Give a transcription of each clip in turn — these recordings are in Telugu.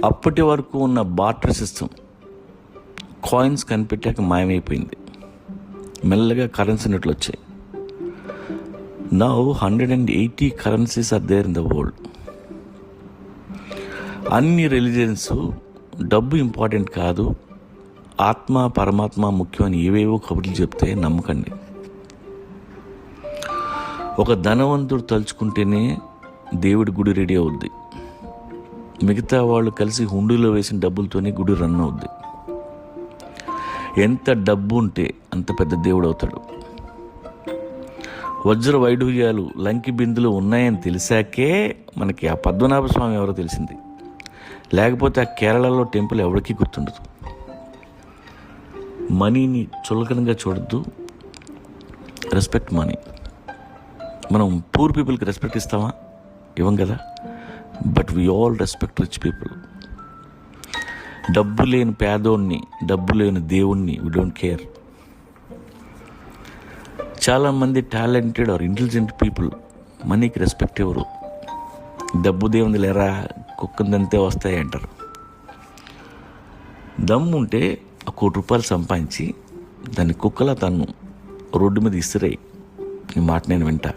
అప్పటి వరకు ఉన్న బార్టర్ సిస్టమ్ కాయిన్స్ కనిపెట్టాక మాయమైపోయింది. మెల్లగా కరెన్సీ నోట్లు వచ్చాయి. Now 180 currencies are there in the world. అన్ని రిలీజియన్స్ డబ్బు ఇంపార్టెంట్ కాదు, ఆత్మ పరమాత్మ ముఖ్యమని ఏవేవో కబుర్లు చెప్తే నమ్మకండి. ఒక ధనవంతుడు తలుచుకుంటేనే దేవుడి గుడి రెడీ అవుద్ది. మిగతా వాళ్ళు కలిసి హుండీలో వేసిన డబ్బులతోనే గుడి రన్ అవుద్ది. ఎంత డబ్బు ఉంటే అంత పెద్ద దేవుడు అవుతాడు. వజ్ర వైఢూర్యాలు లంకి బిందులు ఉన్నాయని తెలిసాకే మనకి ఆ పద్మనాభ స్వామి ఎవరో తెలిసింది. లేకపోతే ఆ కేరళలో టెంపుల్ ఎవరికీ గుర్తుండదు. మనీని చులకనగా చూడద్దు. Respect money. మనం పూర్ పీపుల్కి రెస్పెక్ట్ ఇస్తామా? ఇవ్వం కదా. But we all respect rich people. డబ్బు లేని పేదోడిని, డబ్బు లేని దేవుణ్ణి వీ డోంట్ కేర్. చాలామంది టాలెంటెడ్ ఆర్ ఇంటెలిజెంట్ పీపుల్ మనీకి రెస్పెక్ట్ ఇవ్వరు. డబ్బు దేవుంది లేరా, కుక్కందంతే వస్తాయి అంటారు. దమ్ము ఉంటే 1 కోటి రూపాయలు సంపాదించి దాన్ని కుక్కలా తన్ను, రోడ్డు మీద ఇసిరాయి. ఈ మాట నేను వింటా.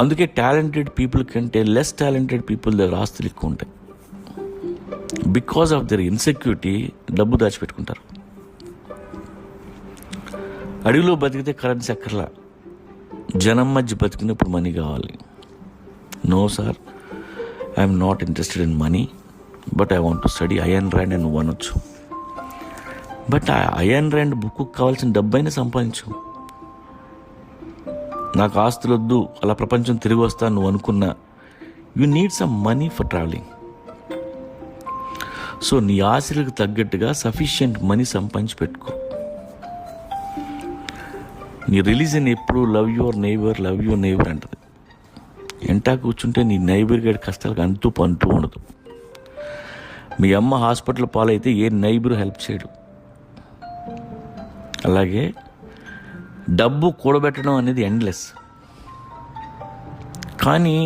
అందుకే టాలెంటెడ్ పీపుల్ కంటే లెస్ టాలెంటెడ్ పీపుల్ దగ్గర ఆస్తులు ఎక్కువ ఉంటాయి. బికాస్ ఆఫ్ దర్ ఇన్సెక్యూరిటీ డబ్బు దాచిపెట్టుకుంటారు. అడవిలో బతికితే కరెన్సీ అక్కర్లా, జనం మధ్య బతికినప్పుడు మనీ కావాలి. No sir, I'm not interested in money, but I want to study Ayn Rand అని నువ్వు అనొచ్చు. బట్ ఆ అయన్ ర్యాండ్ బుక్కు కావాల్సిన డబ్బైనా సంపాదించు. నాకు ఆస్తులు వద్దు, అలా ప్రపంచం తిరిగి వస్తాను నువ్వు అనుకున్నా, you need some money for travelling. So నీ ఆశలకు తగ్గట్టుగా సఫిషియంట్ మనీ సంపాదించి పెట్టుకో. నీ రిలీజన్ ఎప్పుడు లవ్ యువర్ నైబర్ అంటది. ఎంటా కూర్చుంటే నీ నైబర్ గడి కష్టాలకు అంటూ ఉండదు. మీ అమ్మ హాస్పిటల్ పాలైతే ఏ నైబర్ హెల్ప్ చేయడు. అలాగే డబ్బు కూడబెట్టడం అనేది ఎండ్లెస్. కానీ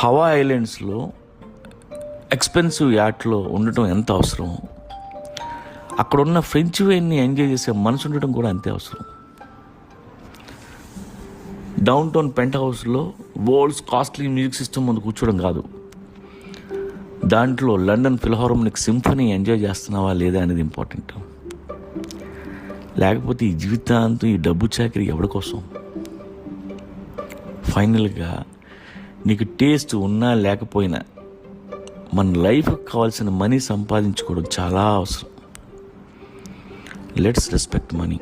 హవా ఐలాండ్స్లో ఎక్స్పెన్సివ్ యాట్లో ఉండటం ఎంత అవసరం, అక్కడున్న ఫ్రెంచ్ వైన్ని ఎంజాయ్ చేసే మనసు ఉండటం కూడా అంతే అవసరం. డౌన్ టౌన్ పెంట్ హౌస్లో వరల్డ్స్ కాస్ట్లీ మ్యూజిక్ సిస్టమ్ ముందు కూర్చోవడం కాదు, దాంట్లో లండన్ ఫిల్హార్మోనిక్ సింఫనీ ఎంజాయ్ చేస్తున్నావా లేదా అనేది ఇంపార్టెంట్. లేకపోతే ఈ జీవితాంతం ఈ డబ్బు చాకరీ ఎవరి కోసం? ఫైనల్గా నీకు టేస్ట్ ఉన్నా లేకపోయినా మన లైఫ్కి కావాల్సిన మనీ సంపాదించుకోవడం చాలా అవసరం. Let's respect money.